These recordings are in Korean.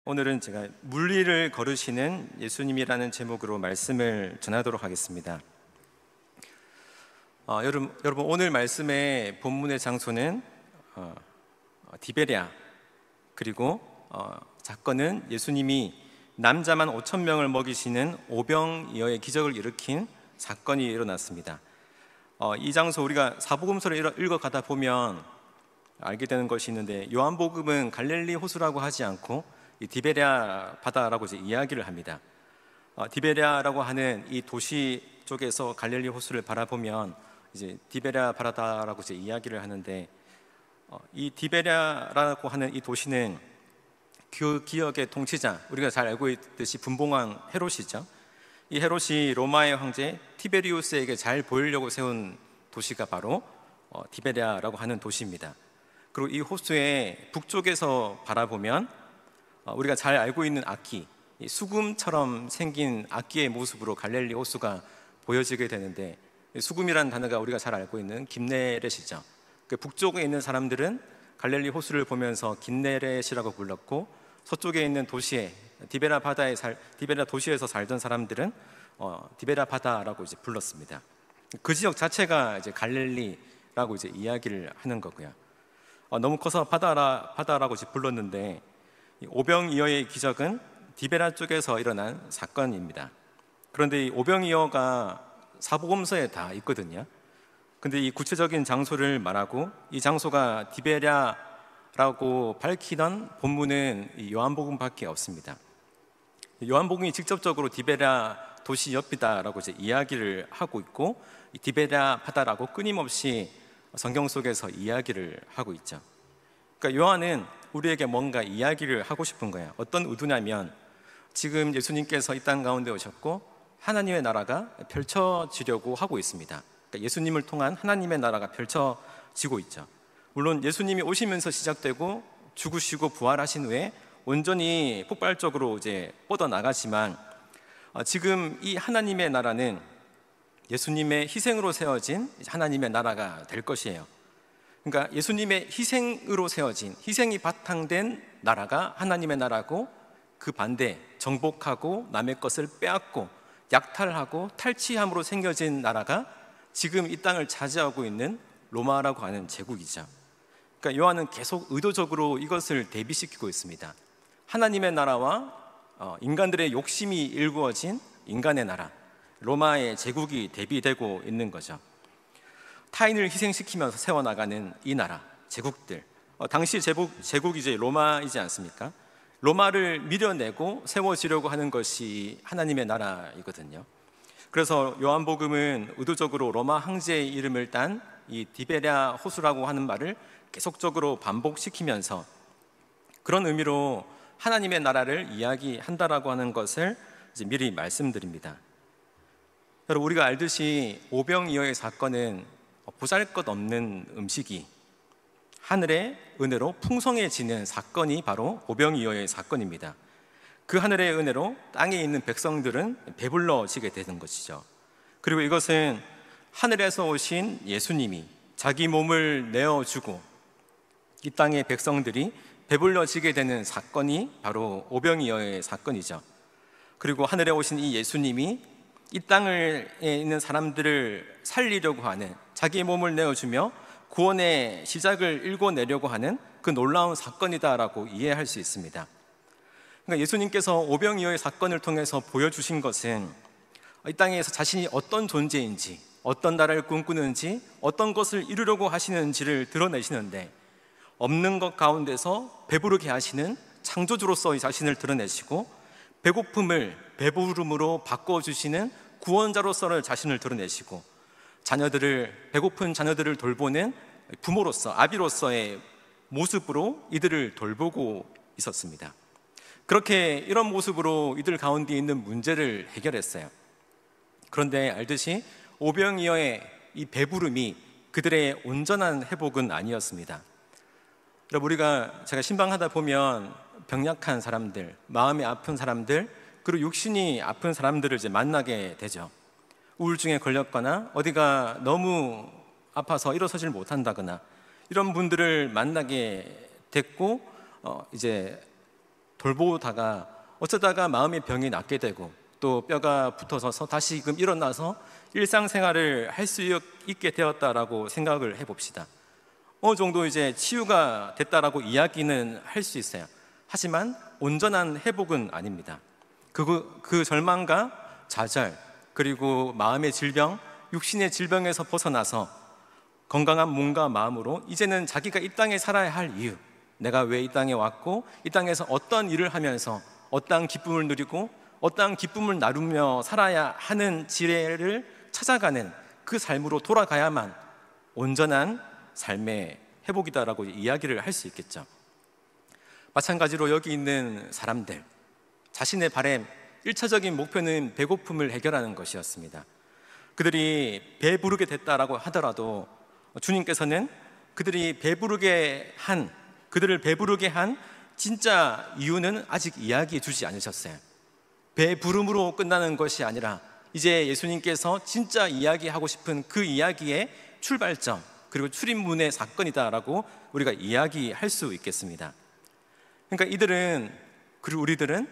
오늘은 제가 물리를 걸으시는 예수님이라는 제목으로 말씀을 전하도록 하겠습니다. 여러분 오늘 말씀의 본문의 장소는 디베랴, 그리고 사건은 예수님이 남자만 5천 명을 먹이시는 오병이어의 기적을 일으킨 사건이 일어났습니다. 이 장소 우리가 사복음서를 읽어가다 보면 알게 되는 것이 있는데, 요한복음은 갈릴리 호수라고 하지 않고 이 디베랴 바다라고 이제 이야기를 합니다. 디베랴라고 하는 이 도시 쪽에서 갈릴리 호수를 바라보면 이제 디베랴 바다라고 이제 이야기를 하는데, 이 디베랴라고 하는 이 도시는 그 기억의 통치자, 우리가 잘 알고 있듯이 분봉왕 헤롯이죠. 이 헤롯이 로마의 황제 티베리우스에게 잘 보이려고 세운 도시가 바로 디베랴라고 하는 도시입니다. 그리고 이 호수의 북쪽에서 바라보면 우리가 잘 알고 있는 악기, 수금처럼 생긴 악기의 모습으로 갈릴리 호수가 보여지게 되는데, 수금이라는 단어가 우리가 잘 알고 있는 긴네렛이죠. 그 북쪽에 있는 사람들은 갈릴리 호수를 보면서 긴네렛이라고 불렀고, 서쪽에 있는 도시에 디베랴 도시에서 살던 사람들은 디베랴 바다라고 이제 불렀습니다. 그 지역 자체가 이제 갈릴리라고 이제 이야기를 하는 거고요. 너무 커서 바다라고 이제 불렀는데, 오병이어의 기적은 디베랴 쪽에서 일어난 사건입니다. 그런데 이 오병이어가 사복음서에 다 있거든요. 근데 이 구체적인 장소를 말하고 이 장소가 디베랴라고 밝히던 본문은 이 요한복음밖에 없습니다. 요한복음이 직접적으로 디베랴 도시 옆이다라고 이제 이야기를 하고 있고, 이 디베랴 바다라고 끊임없이 성경 속에서 이야기를 하고 있죠. 그러니까 요한은 우리에게 뭔가 이야기를 하고 싶은 거예요. 어떤 의도냐면, 지금 예수님께서 이 땅 가운데 오셨고 하나님의 나라가 펼쳐지려고 하고 있습니다. 그러니까 예수님을 통한 하나님의 나라가 펼쳐지고 있죠. 물론 예수님이 오시면서 시작되고 죽으시고 부활하신 후에 온전히 폭발적으로 이제 뻗어나가지만, 지금 이 하나님의 나라는 예수님의 희생으로 세워진 하나님의 나라가 될 것이에요. 그러니까 예수님의 희생으로 세워진, 희생이 바탕된 나라가 하나님의 나라고, 그 반대 정복하고 남의 것을 빼앗고 약탈하고 탈취함으로 생겨진 나라가 지금 이 땅을 차지하고 있는 로마라고 하는 제국이죠. 그러니까 요한은 계속 의도적으로 이것을 대비시키고 있습니다. 하나님의 나라와 인간들의 욕심이 일구어진 인간의 나라, 로마의 제국이 대비되고 있는 거죠. 타인을 희생시키면서 세워나가는 이 나라, 제국들, 당시 제국이 이제 로마이지 않습니까? 로마를 밀어내고 세워지려고 하는 것이 하나님의 나라이거든요. 그래서 요한복음은 의도적으로 로마 황제의 이름을 딴 이 디베랴 호수라고 하는 말을 계속적으로 반복시키면서 그런 의미로 하나님의 나라를 이야기한다라고 하는 것을 이제 미리 말씀드립니다. 여러분, 우리가 알듯이 오병이어의 사건은 보잘것없는 음식이 하늘의 은혜로 풍성해지는 사건이 바로 오병이어의 사건입니다. 그 하늘의 은혜로 땅에 있는 백성들은 배불러지게 되는 것이죠. 그리고 이것은 하늘에서 오신 예수님이 자기 몸을 내어주고 이 땅의 백성들이 배불러지게 되는 사건이 바로 오병이어의 사건이죠. 그리고 하늘에 오신 이 예수님이 이 땅에 있는 사람들을 살리려고 하는, 자기의 몸을 내어주며 구원의 시작을 일궈내려고 하는 그 놀라운 사건이다라고 이해할 수 있습니다. 그러니까 예수님께서 오병이어의 사건을 통해서 보여주신 것은 이 땅에서 자신이 어떤 존재인지, 어떤 나라를 꿈꾸는지, 어떤 것을 이루려고 하시는지를 드러내시는데, 없는 것 가운데서 배부르게 하시는 창조주로서의 자신을 드러내시고, 배고픔을 배부름으로 바꿔주시는 구원자로서의 자신을 드러내시고, 배고픈 자녀들을 돌보는 부모로서, 아비로서의 모습으로 이들을 돌보고 있었습니다. 그렇게 이런 모습으로 이들 가운데 있는 문제를 해결했어요. 그런데 알듯이 오병이어의 이 배부름이 그들의 온전한 회복은 아니었습니다. 여러분, 제가 신방하다 보면 병약한 사람들, 마음이 아픈 사람들, 그리고 육신이 아픈 사람들을 이제 만나게 되죠. 우울증에 걸렸거나 어디가 너무 아파서 일어서질 못한다거나 이런 분들을 만나게 됐고, 이제 돌보다가 어쩌다가 마음의 병이 낫게 되고 또 뼈가 붙어서 다시금 일어나서 일상생활을 할 수 있게 되었다라고 생각을 해봅시다. 어느 정도 이제 치유가 됐다라고 이야기는 할 수 있어요. 하지만 온전한 회복은 아닙니다. 그 절망과 좌절, 그리고 마음의 질병, 육신의 질병에서 벗어나서 건강한 몸과 마음으로 이제는 자기가 이 땅에 살아야 할 이유, 내가 왜 이 땅에 왔고 이 땅에서 어떤 일을 하면서 어떠한 기쁨을 누리고 어떠한 기쁨을 나누며 살아야 하는 지혜를 찾아가는 그 삶으로 돌아가야만 온전한 삶의 회복이다라고 이야기를 할 수 있겠죠. 마찬가지로 여기 있는 사람들, 자신의 바람, 1차적인 목표는 배고픔을 해결하는 것이었습니다. 그들이 배부르게 됐다라고 하더라도 주님께서는 그들을 배부르게 한 진짜 이유는 아직 이야기해 주지 않으셨어요. 배부름으로 끝나는 것이 아니라 이제 예수님께서 진짜 이야기하고 싶은 그 이야기의 출발점, 그리고 출입문의 사건이다라고 우리가 이야기할 수 있겠습니다. 그러니까 그리고 우리들은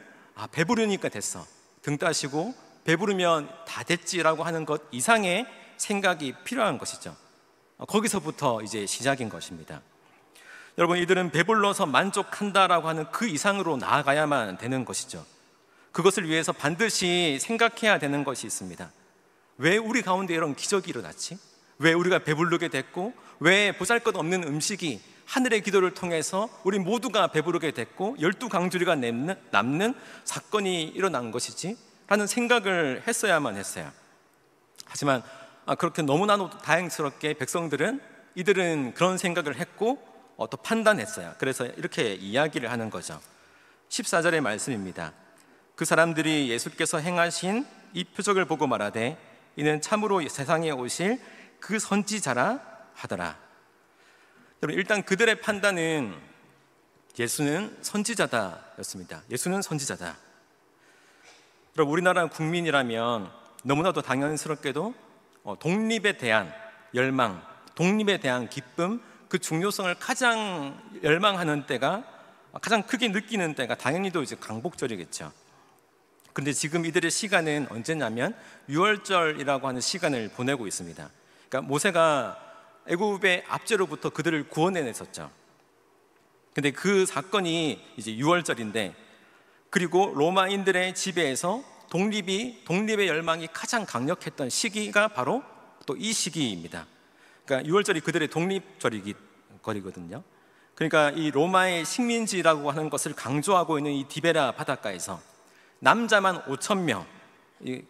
배부르니까 됐어, 등 따시고 배부르면 다 됐지라고 하는 것 이상의 생각이 필요한 것이죠. 거기서부터 이제 시작인 것입니다. 여러분, 이들은 배불러서 만족한다라고 하는 그 이상으로 나아가야만 되는 것이죠. 그것을 위해서 반드시 생각해야 되는 것이 있습니다. 왜 우리 가운데 이런 기적이 일어났지? 왜 우리가 배부르게 됐고, 왜 보잘것없는 음식이 하늘의 기도를 통해서 우리 모두가 배부르게 됐고 12강주리가 남는 사건이 일어난 것이지? 라는 생각을 했어야만 했어요. 하지만 그렇게 너무나도 다행스럽게 이들은 그런 생각을 했고 또 판단했어요. 그래서 이렇게 이야기를 하는 거죠. 14절의 말씀입니다. 그 사람들이 예수께서 행하신 이 표적을 보고 말하되 이는 참으로 세상에 오실 그 선지자라 하더라. 여러분, 일단 그들의 판단은 예수는 선지자다였습니다. 예수는 선지자다. 여러분, 우리나라 국민이라면 너무나도 당연스럽게도 독립에 대한 열망, 독립에 대한 기쁨, 그 중요성을 가장 열망하는 때가, 가장 크게 느끼는 때가 당연히도 이제 광복절이겠죠. 그런데 지금 이들의 시간은 언제냐면 유월절이라고 하는 시간을 보내고 있습니다. 그러니까 모세가 애굽의 압제로부터 그들을 구원해냈었죠. 근데 그 사건이 이제 유월절인데, 그리고 로마인들의 지배에서 독립의 열망이 가장 강력했던 시기가 바로 또 이 시기입니다. 그러니까 유월절이 그들의 독립절이거든요. 그러니까 이 로마의 식민지라고 하는 것을 강조하고 있는 이 디베라 바닷가에서 남자만 5,000명,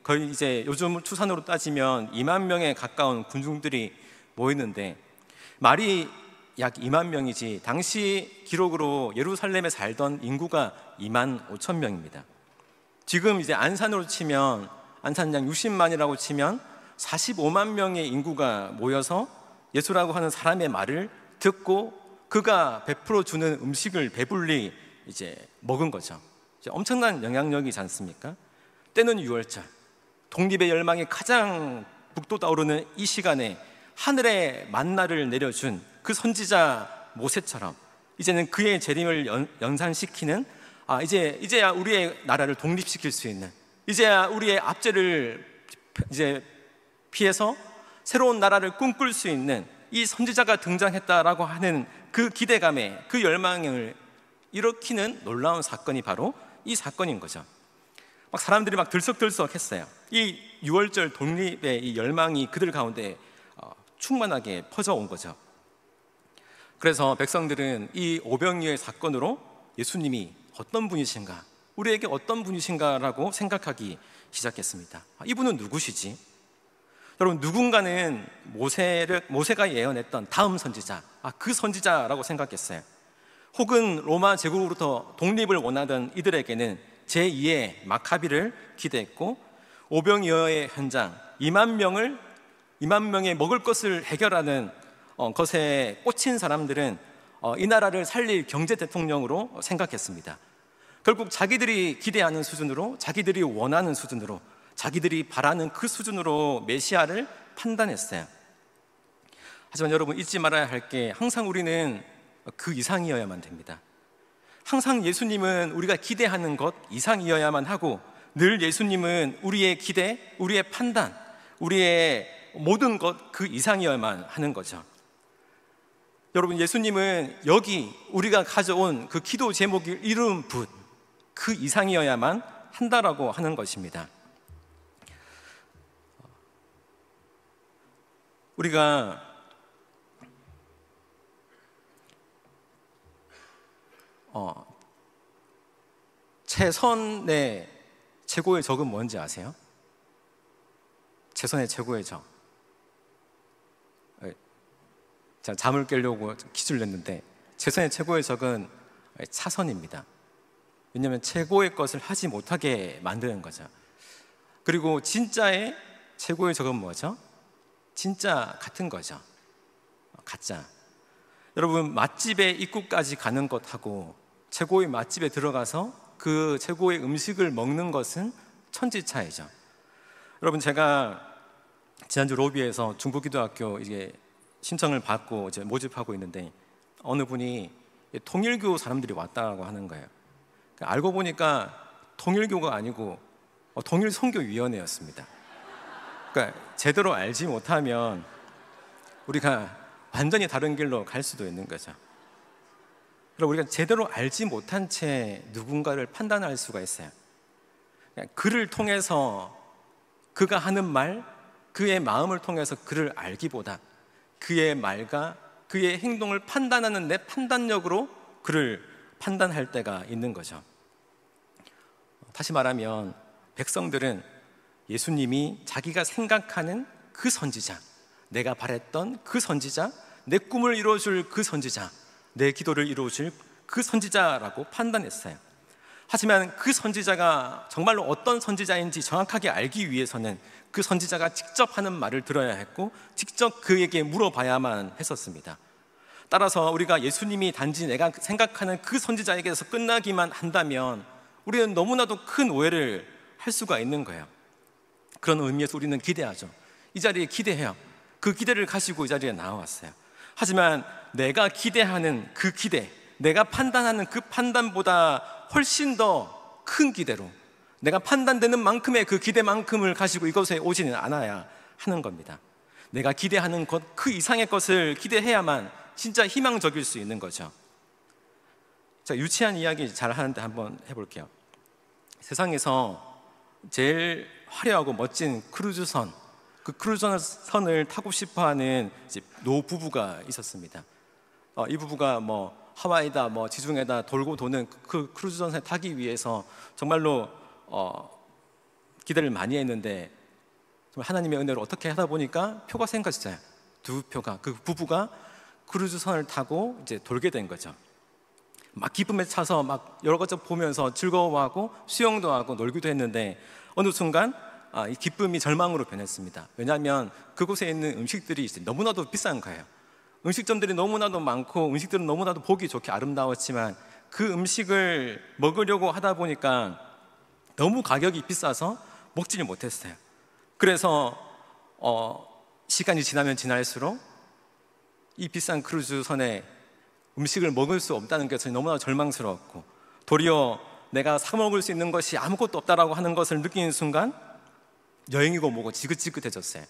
거의 이제 요즘 추산으로 따지면 2만 명에 가까운 군중들이 모이는데, 말이 약 2만 명이지 당시 기록으로 예루살렘에 살던 인구가 2만 5천 명입니다. 지금 이제 안산으로 치면, 안산 약 60만이라고 치면 45만 명의 인구가 모여서 예수라고 하는 사람의 말을 듣고 그가 베풀어 주는 음식을 배불리 이제 먹은 거죠. 이제 엄청난 영향력이지 않습니까? 때는 유월절, 독립의 열망이 가장 북돋아오르는 이 시간에 하늘의 만나를 내려준 그 선지자 모세처럼 이제는 그의 재림을 연상시키는, 이제야 우리의 나라를 독립시킬 수 있는, 이제야 우리의 압제를 이제 피해서 새로운 나라를 꿈꿀 수 있는 이 선지자가 등장했다라고 하는 그 기대감에, 그 열망을 일으키는 놀라운 사건이 바로 이 사건인 거죠. 막 사람들이 막 들썩들썩했어요. 이 유월절 독립의 이 열망이 그들 가운데 충만하게 퍼져온 거죠. 그래서 백성들은 이 오병이어의 사건으로 예수님이 어떤 분이신가, 우리에게 어떤 분이신가라고 생각하기 시작했습니다. 이분은 누구시지? 여러분, 누군가는 모세가 예언했던 다음 선지자, 그 선지자라고 생각했어요. 혹은 로마 제국으로부터 독립을 원하던 이들에게는 제2의 마카비를 기대했고, 오병이어의 현장, 2만 명의 먹을 것을 해결하는 것에 꽂힌 사람들은 이 나라를 살릴 경제 대통령으로 생각했습니다. 결국 자기들이 기대하는 수준으로, 자기들이 원하는 수준으로, 자기들이 바라는 그 수준으로 메시아를 판단했어요. 하지만 여러분, 잊지 말아야 할 게, 항상 우리는 그 이상이어야만 됩니다. 항상 예수님은 우리가 기대하는 것 이상이어야만 하고, 늘 예수님은 우리의 기대, 우리의 판단, 우리의 모든 것 그 이상이어야만 하는 거죠. 여러분, 예수님은 여기 우리가 가져온 그 기도 제목이 이룬 붓, 그 이상이어야만 한다라고 하는 것입니다. 우리가 최선의 최고의 적은 뭔지 아세요? 최선의 최고의 적. 제가 잠을 깨려고 퀴즈를 냈는데, 최선의 최고의 적은 차선입니다. 왜냐하면 최고의 것을 하지 못하게 만드는 거죠. 그리고 진짜의 최고의 적은 뭐죠? 진짜 같은 거죠. 가짜. 여러분, 맛집에 입구까지 가는 것하고 최고의 맛집에 들어가서 그 최고의 음식을 먹는 것은 천지차이죠. 여러분, 제가 지난주 로비에서 중부기도학교 이제 신청을 받고 이제 모집하고 있는데, 어느 분이 통일교 사람들이 왔다고 하는 거예요. 알고 보니까 통일교가 아니고 통일선교위원회였습니다. 그러니까 제대로 알지 못하면 우리가 완전히 다른 길로 갈 수도 있는 거죠. 그리고 우리가 제대로 알지 못한 채 누군가를 판단할 수가 있어요. 그를 통해서, 그가 하는 말, 그의 마음을 통해서 그를 알기보다 그의 말과 그의 행동을 판단하는 내 판단력으로 그를 판단할 때가 있는 거죠. 다시 말하면 백성들은 예수님이 자기가 생각하는 그 선지자, 내가 바랬던 그 선지자, 내 꿈을 이루어줄 그 선지자, 내 기도를 이루어줄 그 선지자라고 판단했어요. 하지만 그 선지자가 정말로 어떤 선지자인지 정확하게 알기 위해서는 그 선지자가 직접 하는 말을 들어야 했고, 직접 그에게 물어봐야만 했었습니다. 따라서 우리가 예수님이 단지 내가 생각하는 그 선지자에게서 끝나기만 한다면 우리는 너무나도 큰 오해를 할 수가 있는 거예요. 그런 의미에서 우리는 기대하죠. 이 자리에 기대해요. 그 기대를 가지고 이 자리에 나와왔어요. 하지만 내가 기대하는 그 기대, 내가 판단하는 그 판단보다 훨씬 더 큰 기대로, 내가 판단되는 만큼의 그 기대만큼을 가지고 이곳에 오지는 않아야 하는 겁니다. 내가 기대하는 것 그 이상의 것을 기대해야만 진짜 희망적일 수 있는 거죠. 자, 유치한 이야기 잘 하는데 한번 해볼게요. 세상에서 제일 화려하고 멋진 크루즈선, 그 크루즈선을 타고 싶어하는 노부부가 있었습니다. 이 부부가 하와이다 지중해다 돌고 도는 그 크루즈선을 타기 위해서 정말로 기대를 많이 했는데, 하나님의 은혜로 어떻게 하다 보니까 표가 생겼어요. 두 표가, 그 부부가 크루즈선을 타고 이제 돌게 된 거죠. 막 기쁨에 차서 막 여러 가지 보면서 즐거워하고 수영도 하고 놀기도 했는데, 어느 순간 이 기쁨이 절망으로 변했습니다. 왜냐하면 그곳에 있는 음식들이 너무나도 비싼 거예요. 음식점들이 너무나도 많고 음식들은 너무나도 보기 좋게 아름다웠지만, 그 음식을 먹으려고 하다 보니까 너무 가격이 비싸서 먹지를 못했어요. 그래서 시간이 지나면 지날수록 이 비싼 크루즈선에 음식을 먹을 수 없다는 것이 너무나 절망스러웠고, 도리어 내가 사 먹을 수 있는 것이 아무것도 없다라고 하는 것을 느끼는 순간 여행이고 뭐고 지긋지긋해졌어요.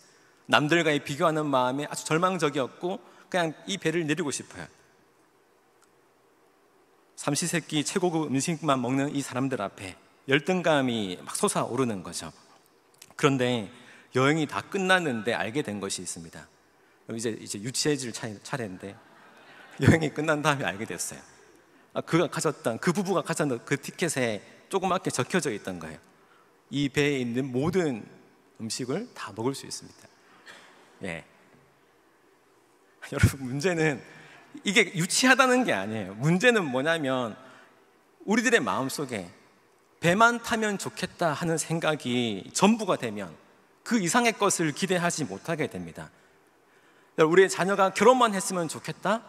남들과의 비교하는 마음이 아주 절망적이었고, 그냥 이 배를 내리고 싶어요. 삼시세끼 최고급 음식만 먹는 이 사람들 앞에 열등감이 막 솟아오르는 거죠. 그런데 여행이 다 끝났는데 알게 된 것이 있습니다. 이제 유치해질 차례인데, 여행이 끝난 다음에 알게 됐어요. 그 부부가 가졌던 그 티켓에 조그맣게 적혀져 있던 거예요. 이 배에 있는 모든 음식을 다 먹을 수 있습니다. 예. 여러분, 문제는 이게 유치하다는 게 아니에요. 문제는 뭐냐면 우리들의 마음속에 배만 타면 좋겠다 하는 생각이 전부가 되면 그 이상의 것을 기대하지 못하게 됩니다. 우리의 자녀가 결혼만 했으면 좋겠다,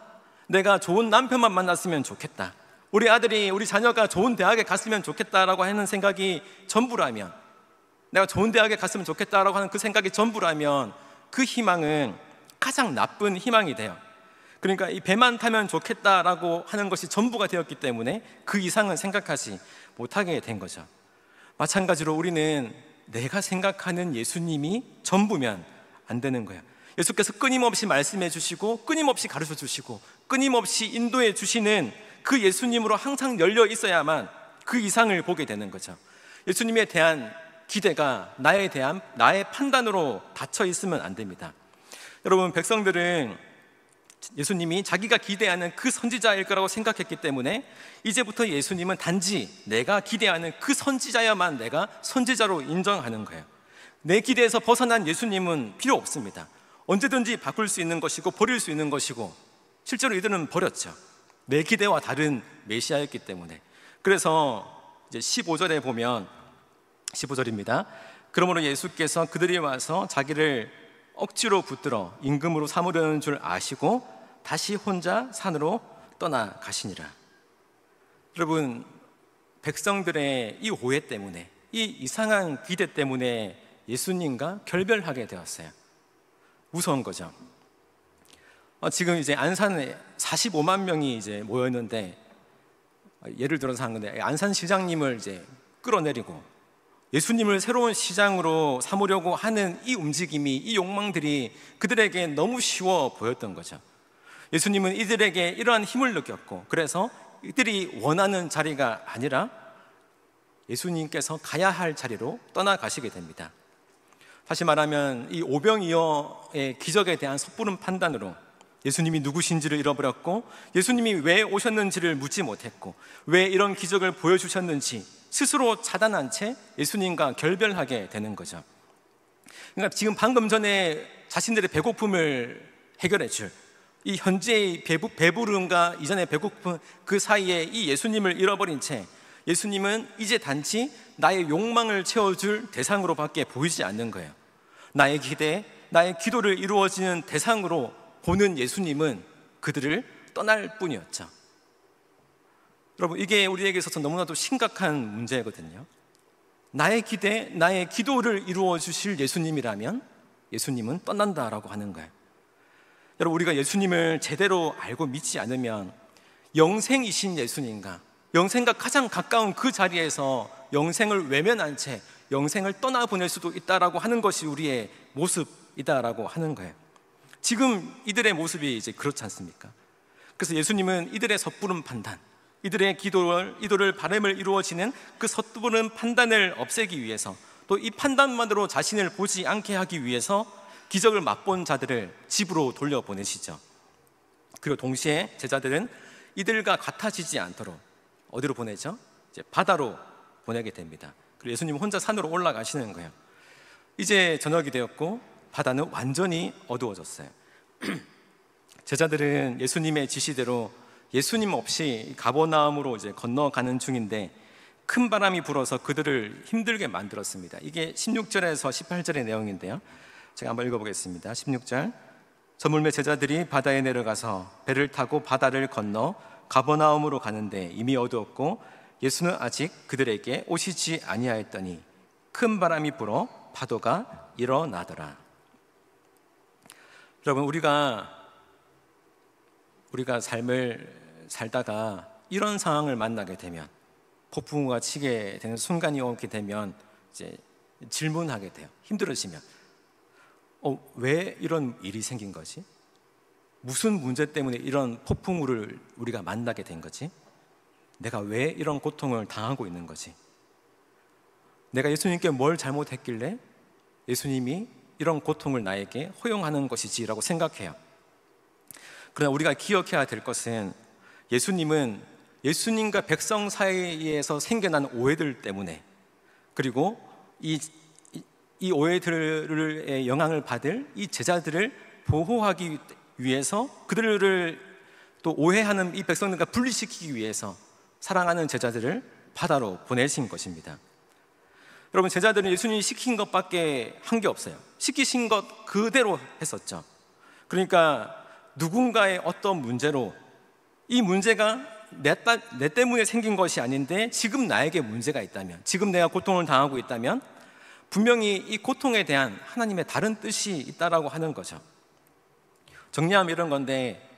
내가 좋은 남편만 만났으면 좋겠다, 우리 아들이, 우리 자녀가 좋은 대학에 갔으면 좋겠다라고 하는 생각이 전부라면, 내가 좋은 대학에 갔으면 좋겠다라고 하는 그 생각이 전부라면, 그 희망은 가장 나쁜 희망이 돼요. 그러니까 이 배만 타면 좋겠다라고 하는 것이 전부가 되었기 때문에 그 이상은 생각하지 못하게 된 거죠. 마찬가지로 우리는 내가 생각하는 예수님이 전부면 안 되는 거예요. 예수께서 끊임없이 말씀해 주시고 끊임없이 가르쳐 주시고 끊임없이 인도해 주시는 그 예수님으로 항상 열려 있어야만 그 이상을 보게 되는 거죠. 예수님에 대한 기대가 나의 판단으로 닫혀 있으면 안 됩니다. 여러분, 백성들은 예수님이 자기가 기대하는 그 선지자일 거라고 생각했기 때문에 이제부터 예수님은 단지 내가 기대하는 그 선지자야만 내가 선지자로 인정하는 거예요. 내 기대에서 벗어난 예수님은 필요 없습니다. 언제든지 바꿀 수 있는 것이고 버릴 수 있는 것이고, 실제로 이들은 버렸죠. 내 기대와 다른 메시아였기 때문에. 그래서 이제 15절에 보면 15절입니다. 그러므로 예수께서 그들이 와서 자기를 억지로 붙들어 임금으로 삼으려는 줄 아시고 다시 혼자 산으로 떠나가시니라. 여러분, 백성들의 이 오해 때문에, 이 이상한 기대 때문에 예수님과 결별하게 되었어요. 무서운 거죠. 지금 이제 안산에 45만 명이 이제 모였는데, 예를 들어서 한 건데, 안산 시장님을 이제 끌어내리고 예수님을 새로운 시장으로 삼으려고 하는 이 움직임이, 이 욕망들이 그들에게 너무 쉬워 보였던 거죠. 예수님은 이들에게 이러한 힘을 느꼈고, 그래서 이들이 원하는 자리가 아니라 예수님께서 가야 할 자리로 떠나가시게 됩니다. 다시 말하면 이 오병이어의 기적에 대한 섣부른 판단으로 예수님이 누구신지를 잃어버렸고, 예수님이 왜 오셨는지를 묻지 못했고, 왜 이런 기적을 보여주셨는지 스스로 차단한 채 예수님과 결별하게 되는 거죠. 그러니까 지금 방금 전에 자신들의 배고픔을 해결해 줄 이 현재의 배부름과 이전의 배고픔, 그 사이에 이 예수님을 잃어버린 채 예수님은 이제 단지 나의 욕망을 채워줄 대상으로밖에 보이지 않는 거예요. 나의 기대, 나의 기도를 이루어지는 대상으로 보는 예수님은 그들을 떠날 뿐이었죠. 여러분, 이게 우리에게 있어서 너무나도 심각한 문제거든요. 나의 기대, 나의 기도를 이루어 주실 예수님이라면 예수님은 떠난다라고 하는 거예요. 여러분, 우리가 예수님을 제대로 알고 믿지 않으면 영생이신 예수님과 영생과 가장 가까운 그 자리에서 영생을 외면한 채 영생을 떠나보낼 수도 있다라고 하는 것이 우리의 모습이다라고 하는 거예요. 지금 이들의 모습이 이제 그렇지 않습니까? 그래서 예수님은 이들의 섣부른 판단, 이들의 기도를 바람을 이루어지는 그 섣부른 판단을 없애기 위해서, 또 이 판단만으로 자신을 보지 않게 하기 위해서 기적을 맛본 자들을 집으로 돌려보내시죠. 그리고 동시에 제자들은 이들과 같아지지 않도록 어디로 보내죠? 이제 바다로 보내게 됩니다. 그리고 예수님 혼자 산으로 올라가시는 거예요. 이제 저녁이 되었고 바다는 완전히 어두워졌어요. 제자들은 예수님의 지시대로 예수님 없이 가버나움으로 이제 건너가는 중인데 큰 바람이 불어서 그들을 힘들게 만들었습니다. 이게 16절에서 18절의 내용인데요. 제가 한번 읽어보겠습니다. 16절. 저물매 제자들이 바다에 내려가서 배를 타고 바다를 건너 가버나움으로 가는데 이미 어두웠고 예수는 아직 그들에게 오시지 아니하였더니 큰 바람이 불어 파도가 일어나더라. 여러분, 우리가 삶을 살다가 이런 상황을 만나게 되면, 폭풍우가 치게 되는 순간이 오게 되면 이제 질문하게 돼요. 힘들어지면 왜 이런 일이 생긴 거지? 무슨 문제 때문에 이런 폭풍우를 우리가 만나게 된 거지? 내가 왜 이런 고통을 당하고 있는 거지? 내가 예수님께 뭘 잘못했길래 예수님이 이런 고통을 나에게 허용하는 것이지라고 생각해요. 그러나 우리가 기억해야 될 것은 예수님은 예수님과 백성 사이에서 생겨난 오해들 때문에, 그리고 이 오해들의 영향을 받을 이 제자들을 보호하기 위해서, 그들을 또 오해하는 이 백성들과 분리시키기 위해서 사랑하는 제자들을 바다로 보내신 것입니다. 여러분, 제자들은 예수님이 시킨 것밖에 한 게 없어요. 시키신 것 그대로 했었죠. 그러니까 누군가의 어떤 문제로, 이 문제가 내 때문에 생긴 것이 아닌데 지금 나에게 문제가 있다면, 지금 내가 고통을 당하고 있다면 분명히 이 고통에 대한 하나님의 다른 뜻이 있다라고 하는 거죠. 정리하면 이런 건데,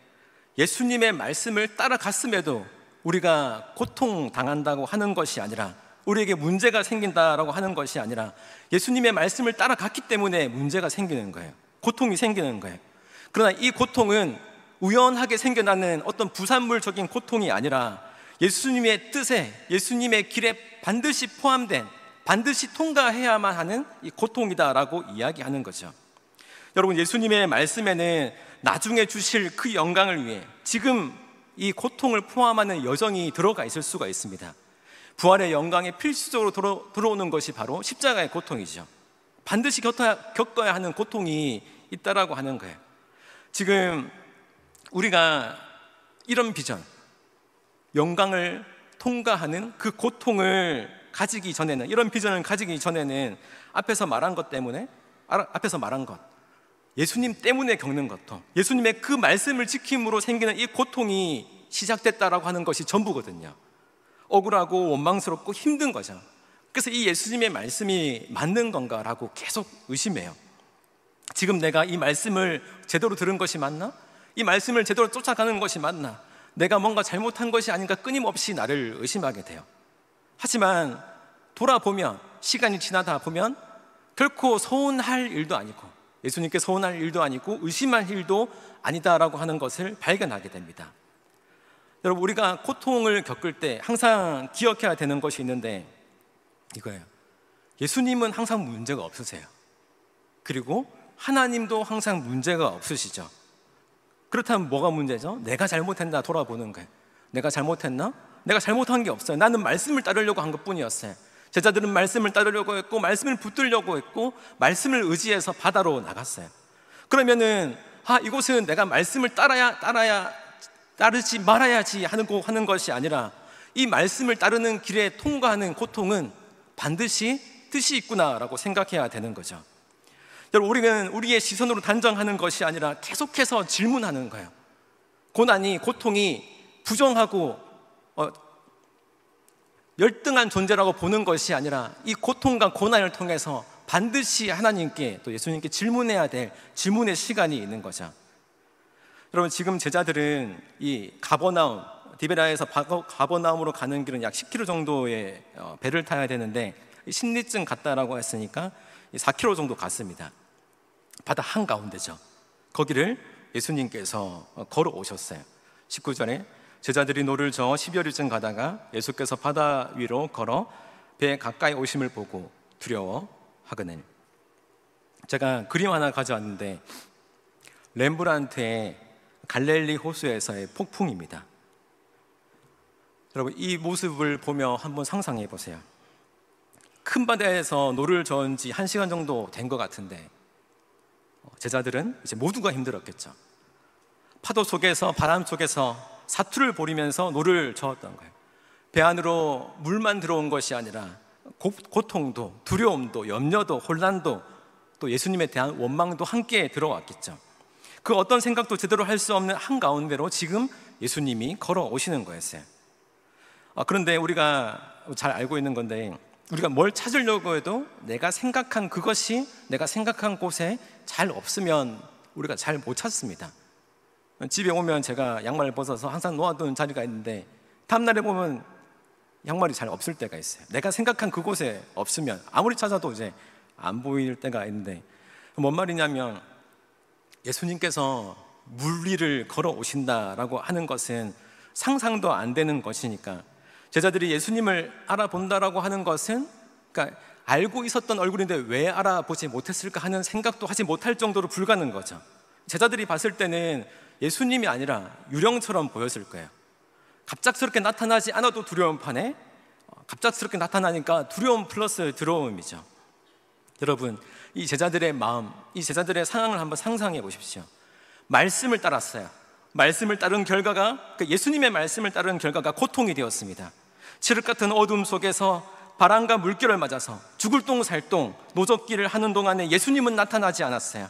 예수님의 말씀을 따라갔음에도 우리가 고통당한다고 하는 것이 아니라, 우리에게 문제가 생긴다라고 하는 것이 아니라, 예수님의 말씀을 따라갔기 때문에 문제가 생기는 거예요. 고통이 생기는 거예요. 그러나 이 고통은 우연하게 생겨나는 어떤 부산물적인 고통이 아니라 예수님의 뜻에, 예수님의 길에 반드시 포함된, 반드시 통과해야만 하는 이 고통이다라고 이야기하는 거죠. 여러분, 예수님의 말씀에는 나중에 주실 그 영광을 위해 지금 이 고통을 포함하는 여정이 들어가 있을 수가 있습니다. 부활의 영광에 필수적으로 들어오는 것이 바로 십자가의 고통이죠. 반드시 겪어야 하는 고통이 있다라고 하는 거예요. 지금 우리가 이런 비전, 영광을 통과하는 그 고통을 가지기 전에는, 이런 비전을 가지기 전에는 앞에서 말한 것, 예수님 때문에 겪는 고통, 예수님의 그 말씀을 지킴으로 생기는 이 고통이 시작됐다라고 하는 것이 전부거든요. 억울하고 원망스럽고 힘든 거죠. 그래서 이 예수님의 말씀이 맞는 건가라고 계속 의심해요. 지금 내가 이 말씀을 제대로 들은 것이 맞나? 이 말씀을 제대로 쫓아가는 것이 맞나? 내가 뭔가 잘못한 것이 아닌가 끊임없이 나를 의심하게 돼요. 하지만 돌아보면, 시간이 지나다 보면 결코 서운할 일도 아니고, 예수님께 서운할 일도 아니고 의심할 일도 아니다라고 하는 것을 발견하게 됩니다. 여러분, 우리가 고통을 겪을 때 항상 기억해야 되는 것이 있는데 이거예요. 예수님은 항상 문제가 없으세요. 그리고 하나님도 항상 문제가 없으시죠. 그렇다면 뭐가 문제죠? 내가 잘못했나 돌아보는 거예요. 내가 잘못했나? 내가 잘못한 게 없어요. 나는 말씀을 따르려고 한 것뿐이었어요. 제자들은 말씀을 따르려고 했고, 말씀을 붙들려고 했고, 말씀을 의지해서 바다로 나갔어요. 그러면은 이곳은 내가 말씀을 따르지 말아야지 하는 것이 아니라, 이 말씀을 따르는 길에 통과하는 고통은 반드시 뜻이 있구나라고 생각해야 되는 거죠. 여러분, 우리는 우리의 시선으로 단정하는 것이 아니라 계속해서 질문하는 거예요. 고난이, 고통이 부정하고 열등한 존재라고 보는 것이 아니라, 이 고통과 고난을 통해서 반드시 하나님께, 또 예수님께 질문해야 될 질문의 시간이 있는 거죠. 여러분, 지금 제자들은 이 가버나움, 디베라에서 가버나움으로 가는 길은 약 10km 정도의 배를 타야 되는데, 신리쯤 갔다라고 했으니까 4km 정도 갔습니다. 바다 한가운데죠. 거기를 예수님께서 걸어오셨어요. 19절에 제자들이 노를 저어 10여리쯤 가다가 예수께서 바다 위로 걸어 배에 가까이 오심을 보고 두려워하거늘. 제가 그림 하나 가져왔는데, 렘브란트의 갈릴리 호수에서의 폭풍입니다. 여러분, 이 모습을 보며 한번 상상해 보세요. 큰 바다에서 노를 저은 지 1시간 정도 된 것 같은데, 제자들은 이제 모두가 힘들었겠죠. 파도 속에서, 바람 속에서 사투를 벌이면서 노를 저었던 거예요. 배 안으로 물만 들어온 것이 아니라 고통도, 두려움도, 염려도, 혼란도, 또 예수님에 대한 원망도 함께 들어왔겠죠. 그 어떤 생각도 제대로 할 수 없는 한가운데로 지금 예수님이 걸어오시는 거였어요. 그런데 우리가 잘 알고 있는 건데, 우리가 뭘 찾으려고 해도 내가 생각한 그것이 내가 생각한 곳에 잘 없으면 우리가 잘 못 찾습니다. 집에 오면 제가 양말을 벗어서 항상 놓아두는 자리가 있는데, 다음날에 보면 양말이 잘 없을 때가 있어요. 내가 생각한 그곳에 없으면 아무리 찾아도 이제 안 보일 때가 있는데, 뭔 말이냐면, 예수님께서 물 위를 걸어오신다라고 하는 것은 상상도 안 되는 것이니까, 제자들이 예수님을 알아본다라고 하는 것은, 그러니까 알고 있었던 얼굴인데 왜 알아보지 못했을까 하는 생각도 하지 못할 정도로 불가능한 거죠. 제자들이 봤을 때는 예수님이 아니라 유령처럼 보였을 거예요. 갑작스럽게 나타나지 않아도 두려운 판에 갑작스럽게 나타나니까 두려움 플러스 두려움이죠. 여러분, 이 제자들의 마음, 이 제자들의 상황을 한번 상상해 보십시오. 말씀을 따랐어요. 말씀을 따른 결과가, 예수님의 말씀을 따른 결과가 고통이 되었습니다. 칠흑 같은 어둠 속에서 바람과 물결을 맞아서 죽을 똥살똥 노젓기를 하는 동안에 예수님은 나타나지 않았어요.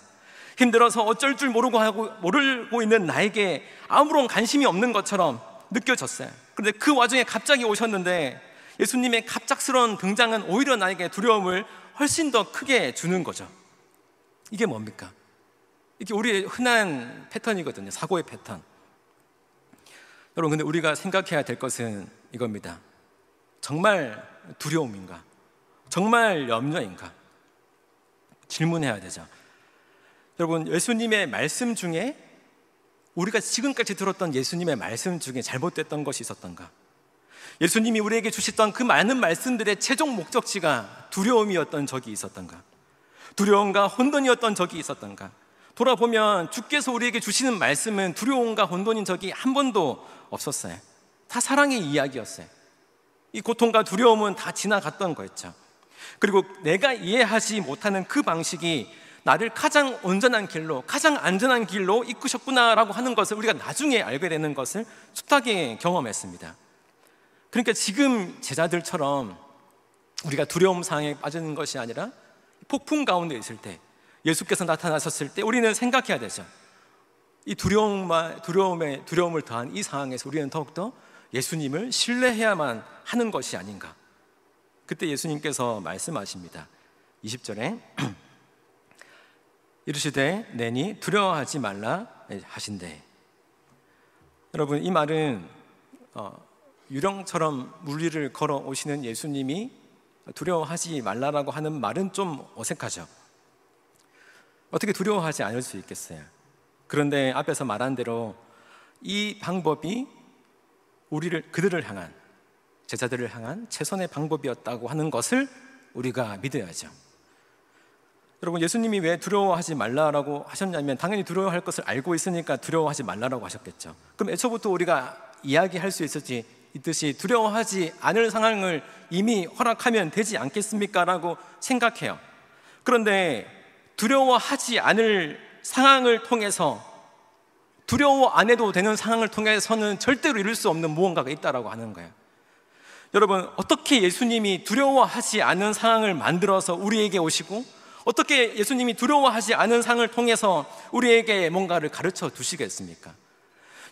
힘들어서 어쩔 줄 모르고 있는 나에게 아무런 관심이 없는 것처럼 느껴졌어요. 그런데 그 와중에 갑자기 오셨는데, 예수님의 갑작스러운 등장은 오히려 나에게 두려움을 훨씬 더 크게 주는 거죠. 이게 뭡니까? 이게 우리의 흔한 패턴이거든요. 사고의 패턴. 여러분, 근데 우리가 생각해야 될 것은 이겁니다. 정말 두려움인가? 정말 염려인가? 질문해야 되죠. 여러분, 예수님의 말씀 중에, 우리가 지금까지 들었던 예수님의 말씀 중에 잘못됐던 것이 있었던가? 예수님이 우리에게 주셨던 그 많은 말씀들의 최종 목적지가 두려움이었던 적이 있었던가? 두려움과 혼돈이었던 적이 있었던가? 돌아보면 주께서 우리에게 주시는 말씀은 두려움과 혼돈인 적이 한 번도 없었어요. 다 사랑의 이야기였어요. 이 고통과 두려움은 다 지나갔던 거였죠. 그리고 내가 이해하지 못하는 그 방식이 나를 가장 온전한 길로, 가장 안전한 길로 이끄셨구나라고 하는 것을 우리가 나중에 알게 되는 것을 숱하게 경험했습니다. 그러니까 지금 제자들처럼 우리가 두려움 상황에 빠지는 것이 아니라 폭풍 가운데 있을 때, 예수께서 나타나셨을 때 우리는 생각해야 되죠. 이 두려움을 더한 이 상황에서 우리는 더욱더 예수님을 신뢰해야만 하는 것이 아닌가. 그때 예수님께서 말씀하십니다. 20절에 이르시되 내니 두려워하지 말라 하신대. 여러분, 이 말은 유령처럼 물리를 걸어오시는 예수님이 두려워하지 말라라고 하는 말은 좀 어색하죠. 어떻게 두려워하지 않을 수 있겠어요? 그런데 앞에서 말한 대로 이 방법이 그들을 향한, 제자들을 향한 최선의 방법이었다고 하는 것을 우리가 믿어야죠. 여러분, 예수님이 왜 두려워하지 말라라고 하셨냐면 당연히 두려워할 것을 알고 있으니까 두려워하지 말라라고 하셨겠죠. 그럼 애초부터 우리가 이야기할 수 있듯이 두려워하지 않을 상황을 이미 허락하면 되지 않겠습니까? 라고 생각해요. 그런데 두려워하지 않을 상황을 통해서, 두려워 안 해도 되는 상황을 통해서는 절대로 이룰 수 없는 무언가가 있다라고 하는 거예요. 여러분, 어떻게 예수님이 두려워하지 않은 상황을 만들어서 우리에게 오시고, 어떻게 예수님이 두려워하지 않은 상황을 통해서 우리에게 뭔가를 가르쳐 두시겠습니까?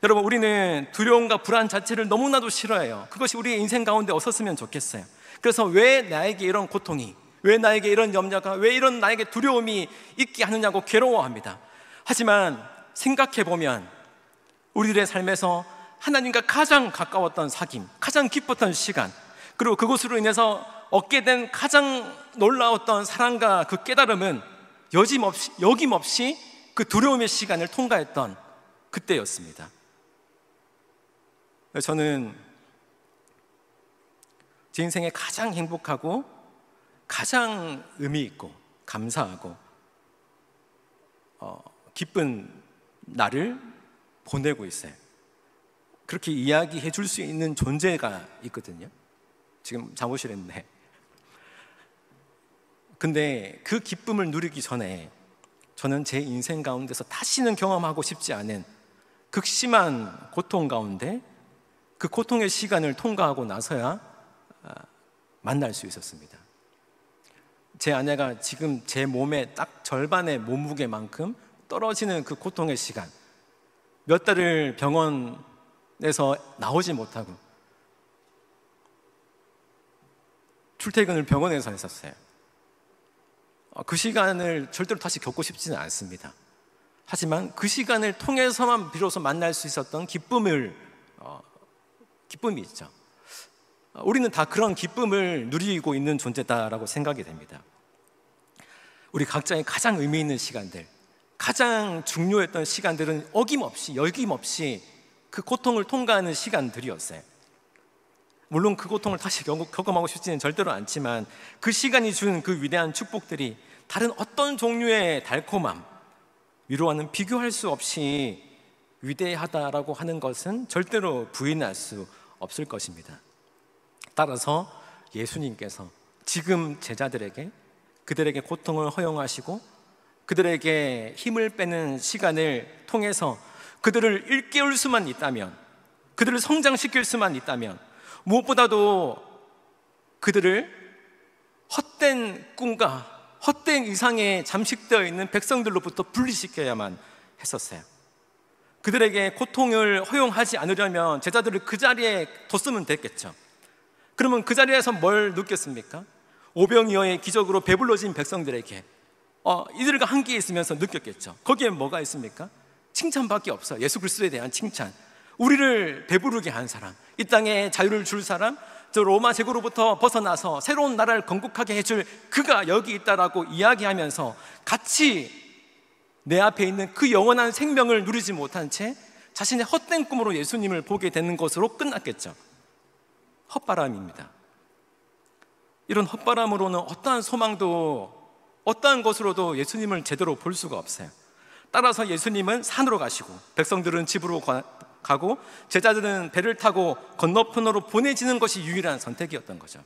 여러분, 우리는 두려움과 불안 자체를 너무나도 싫어해요. 그것이 우리의 인생 가운데 없었으면 좋겠어요. 그래서 왜 나에게 이런 고통이, 왜 나에게 이런 염려가, 왜 이런 나에게 두려움이 있게 하느냐고 괴로워합니다. 하지만 생각해보면 우리들의 삶에서 하나님과 가장 가까웠던 사귐, 가장 깊었던 시간, 그리고 그것으로 인해서 얻게 된 가장 놀라웠던 사랑과 그 깨달음은 여김없이 그 두려움의 시간을 통과했던 그때였습니다. 저는 제 인생에 가장 행복하고 가장 의미 있고 감사하고 기쁜 날을 보내고 있어요. 그렇게 이야기해 줄 수 있는 존재가 있거든요. 지금 사무실에 있네. 근데 그 기쁨을 누리기 전에 저는 제 인생 가운데서 다시는 경험하고 싶지 않은 극심한 고통 가운데 그 고통의 시간을 통과하고 나서야 만날 수 있었습니다. 제 아내가 지금 제 몸의 딱 절반의 몸무게만큼 떨어지는 그 고통의 시간, 몇 달을 병원에서 나오지 못하고 출퇴근을 병원에서 했었어요. 그 시간을 절대로 다시 겪고 싶지는 않습니다. 하지만 그 시간을 통해서만 비로소 만날 수 있었던 기쁨이 있죠. 우리는 다 그런 기쁨을 누리고 있는 존재다라고 생각이 됩니다. 우리 각자의 가장 의미 있는 시간들, 가장 중요했던 시간들은 여김없이 그 고통을 통과하는 시간들이었어요. 물론 그 고통을 다시 경험하고 싶지는 절대로 않지만 그 시간이 준 그 위대한 축복들이 다른 어떤 종류의 달콤함, 위로와는 비교할 수 없이 위대하다라고 하는 것은 절대로 부인할 수 없을 것입니다. 따라서 예수님께서 지금 제자들에게, 그들에게 고통을 허용하시고 그들에게 힘을 빼는 시간을 통해서 그들을 일깨울 수만 있다면, 그들을 성장시킬 수만 있다면, 무엇보다도 그들을 헛된 꿈과 헛된 이상에 잠식되어 있는 백성들로부터 분리시켜야만 했었어요. 그들에게 고통을 허용하지 않으려면 제자들을 그 자리에 뒀으면 됐겠죠. 그러면 그 자리에서 뭘 느꼈습니까? 오병이어의 기적으로 배불러진 백성들에게 이들과 함께 있으면서 느꼈겠죠. 거기에 뭐가 있습니까? 칭찬밖에 없어요. 예수 그리스도에 대한 칭찬. 우리를 배부르게 한 사람, 이 땅에 자유를 줄 사람, 저 로마 제국으로부터 벗어나서 새로운 나라를 건국하게 해줄 그가 여기 있다라고 이야기하면서 같이 내 앞에 있는 그 영원한 생명을 누리지 못한 채 자신의 헛된 꿈으로 예수님을 보게 되는 것으로 끝났겠죠. 헛바람입니다. 이런 헛바람으로는 어떠한 소망도 어떠한 것으로도 예수님을 제대로 볼 수가 없어요. 따라서 예수님은 산으로 가시고 백성들은 집으로 가고 제자들은 배를 타고 건너편으로 보내지는 것이 유일한 선택이었던 거죠.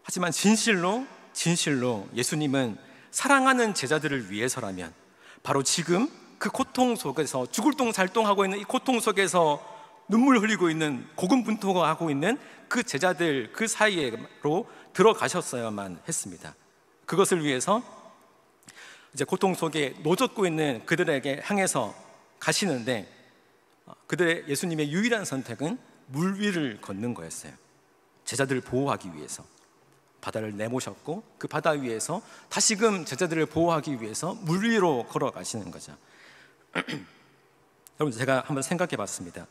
하지만 진실로 예수님은 사랑하는 제자들을 위해서라면 바로 지금 그 고통 속에서 죽을똥살똥하고 있는 이 고통 속에서 눈물 흘리고 있는 고군분투하고 있는 그 제자들 그 사이로 들어가셨어야만 했습니다. 그것을 위해서 이제 고통 속에 노젓고 있는 그들에게 향해서 가시는데 그들의 예수님의 유일한 선택은 물 위를 걷는 거였어요. 제자들을 보호하기 위해서 바다를 내모셨고 그 바다 위에서 다시금 제자들을 보호하기 위해서 물 위로 걸어가시는 거죠. 여러분, 제가 한번 생각해 봤습니다.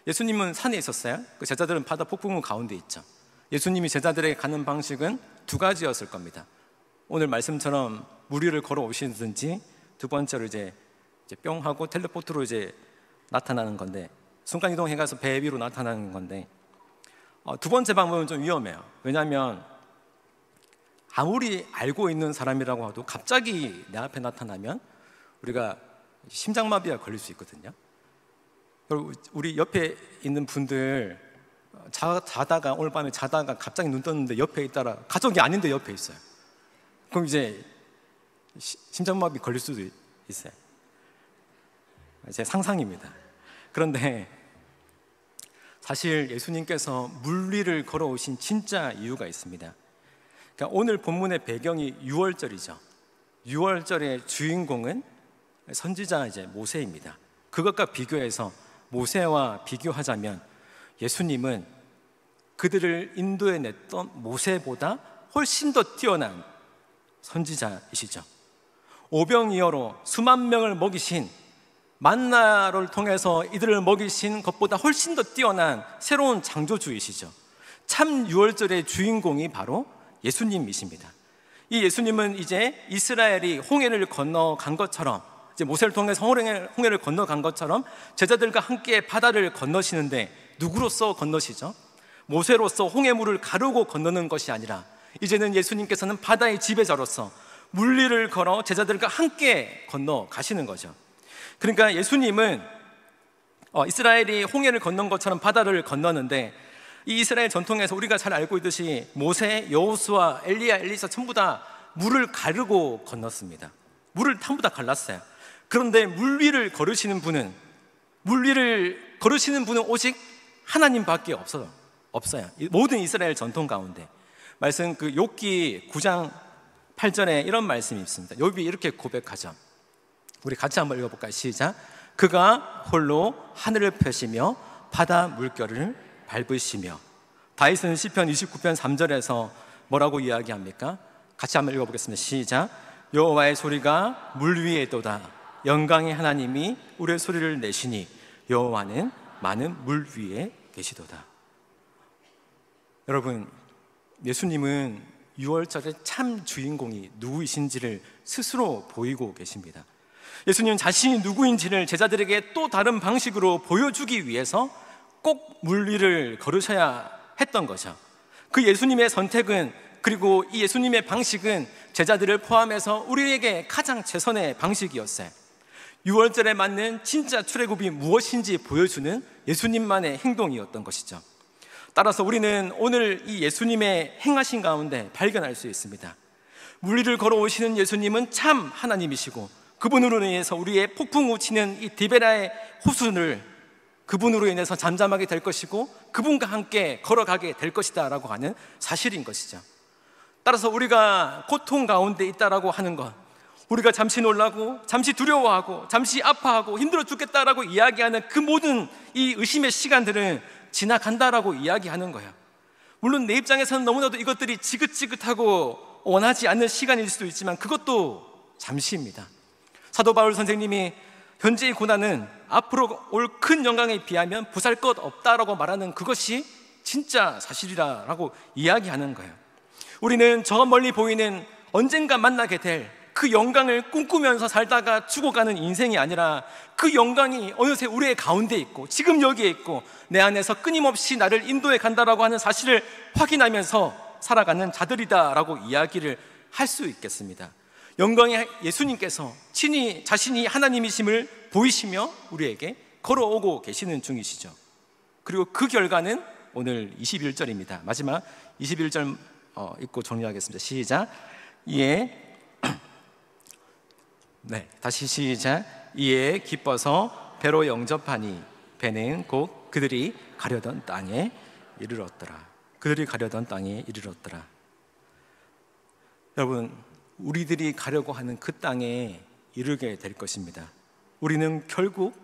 예수님은 산에 있었어요. 그 제자들은 바다 폭풍우 가운데 있죠. 예수님이 제자들에게 가는 방식은 두 가지였을 겁니다. 오늘 말씀처럼 물 위를 걸어오시든지 두 번째로 이제 뿅 하고 텔레포트로 이제 나타나는 건데, 순간이동해 가서 배 위로 나타나는 건데, 두 번째 방법은 좀 위험해요. 왜냐하면 아무리 알고 있는 사람이라고 해도 갑자기 내 앞에 나타나면 우리가 심장마비가 걸릴 수 있거든요. 우리 옆에 있는 분들 자다가 오늘 밤에 자다가 갑자기 눈 떴는데 옆에 있다라, 가족이 아닌데 옆에 있어요. 그럼 이제 심장마비 걸릴 수도 있어요. 제 상상입니다. 그런데 사실 예수님께서 물 위를 걸어오신 진짜 이유가 있습니다. 그러니까 오늘 본문의 배경이 유월절이죠. 유월절의 주인공은 선지자 이제 모세입니다. 그것과 비교해서 모세와 비교하자면 예수님은 그들을 인도해 냈던 모세보다 훨씬 더 뛰어난 선지자이시죠. 오병이어로 수만 명을 먹이신, 만나를 통해서 이들을 먹이신 것보다 훨씬 더 뛰어난 새로운 창조주이시죠. 참 유월절의 주인공이 바로 예수님이십니다. 이 예수님은 이제 이스라엘이 홍해를 건너간 것처럼, 이제 모세를 통해서 홍해를 건너간 것처럼 제자들과 함께 바다를 건너시는데 누구로서 건너시죠? 모세로서 홍해물을 가르고 건너는 것이 아니라 이제는 예수님께서는 바다의 지배자로서 물 위를 걸어 제자들과 함께 건너가시는 거죠. 그러니까 예수님은 이스라엘이 홍해를 건넌 것처럼 바다를 건너는데, 이 이스라엘 전통에서 우리가 잘 알고 있듯이 모세, 여호수아, 엘리야, 엘리사 전부 다 물을 가르고 건넜습니다. 물을 전부 다 갈랐어요. 그런데 물 위를 걸으시는 분은 오직 하나님밖에 없어요. 모든 이스라엘 전통 가운데 말씀, 그 욥기 9장 8절에 이런 말씀이 있습니다. 욥이 이렇게 고백하죠. 우리 같이 한번 읽어볼까요? 시작. 그가 홀로 하늘을 펴시며 바다 물결을 밟으시며. 다윗은 시편 29편 3절에서 뭐라고 이야기합니까? 같이 한번 읽어보겠습니다. 시작. 여호와의 소리가 물 위에 있도다. 영광의 하나님이 우리의 소리를 내시니 여호와는 많은 물 위에 계시도다. 여러분, 예수님은 유월절의 참 주인공이 누구이신지를 스스로 보이고 계십니다. 예수님은 자신이 누구인지를 제자들에게 또 다른 방식으로 보여주기 위해서 꼭 물 위를 걸으셔야 했던 거죠. 그 예수님의 선택은, 그리고 이 예수님의 방식은 제자들을 포함해서 우리에게 가장 최선의 방식이었어요. 유월절에 맞는 진짜 출애굽이 무엇인지 보여주는 예수님만의 행동이었던 것이죠. 따라서 우리는 오늘 이 예수님의 행하신 가운데 발견할 수 있습니다. 물 위를 걸어오시는 예수님은 참 하나님이시고, 그분으로 인해서 우리의 폭풍우 치는 이 디베라의 호수를 그분으로 인해서 잠잠하게 될 것이고 그분과 함께 걸어가게 될 것이다 라고 하는 사실인 것이죠. 따라서 우리가 고통 가운데 있다라고 하는 것, 우리가 잠시 놀라고 잠시 두려워하고 잠시 아파하고 힘들어 죽겠다라고 이야기하는 그 모든 이 의심의 시간들은 지나간다라고 이야기하는 거예요. 물론 내 입장에서는 너무나도 이것들이 지긋지긋하고 원하지 않는 시간일 수도 있지만 그것도 잠시입니다. 사도 바울 선생님이 현재의 고난은 앞으로 올 큰 영광에 비하면 보잘것없다라고 말하는 그것이 진짜 사실이라고 이야기하는 거예요. 우리는 저 멀리 보이는 언젠가 만나게 될 그 영광을 꿈꾸면서 살다가 죽어가는 인생이 아니라 그 영광이 어느새 우리의 가운데 있고 지금 여기에 있고 내 안에서 끊임없이 나를 인도해 간다라고 하는 사실을 확인하면서 살아가는 자들이다라고 이야기를 할 수 있겠습니다. 영광의 예수님께서 친히 자신이 하나님이심을 보이시며 우리에게 걸어오고 계시는 중이시죠. 그리고 그 결과는 오늘 21절입니다. 마지막 21절 읽고 정리하겠습니다. 시작. 다시 시작. 이에 기뻐서 배로 영접하니 배는 곧 그들이 가려던 땅에 이르렀더라. 그들이 가려던 땅에 이르렀더라. 여러분, 우리들이 가려고 하는 그 땅에 이르게 될 것입니다. 우리는 결국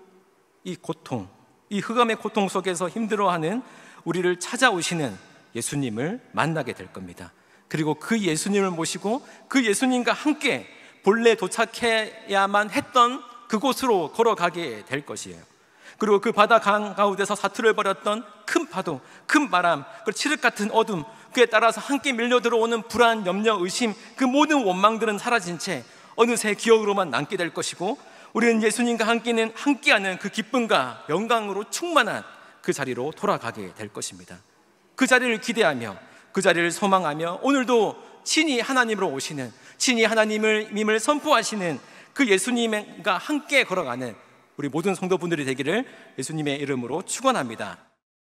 이 고통, 이 흑암의 고통 속에서 힘들어하는 우리를 찾아오시는 예수님을 만나게 될 겁니다. 그리고 그 예수님을 모시고 그 예수님과 함께 본래 도착해야만 했던 그곳으로 걸어가게 될 것이에요. 그리고 그 바다 강 가운데서 사투를 벌였던 큰 파도, 큰 바람, 그 칠흑 같은 어둠, 그에 따라서 함께 밀려 들어오는 불안, 염려, 의심, 그 모든 원망들은 사라진 채 어느새 기억으로만 남게 될 것이고, 우리는 예수님과 함께하는 그 기쁨과 영광으로 충만한 그 자리로 돌아가게 될 것입니다. 그 자리를 기대하며 그 자리를 소망하며 오늘도 친히 하나님으로 오시는, 친히 하나님을 선포하시는 그 예수님과 함께 걸어가는 우리 모든 성도분들이 되기를 예수님의 이름으로 축원합니다.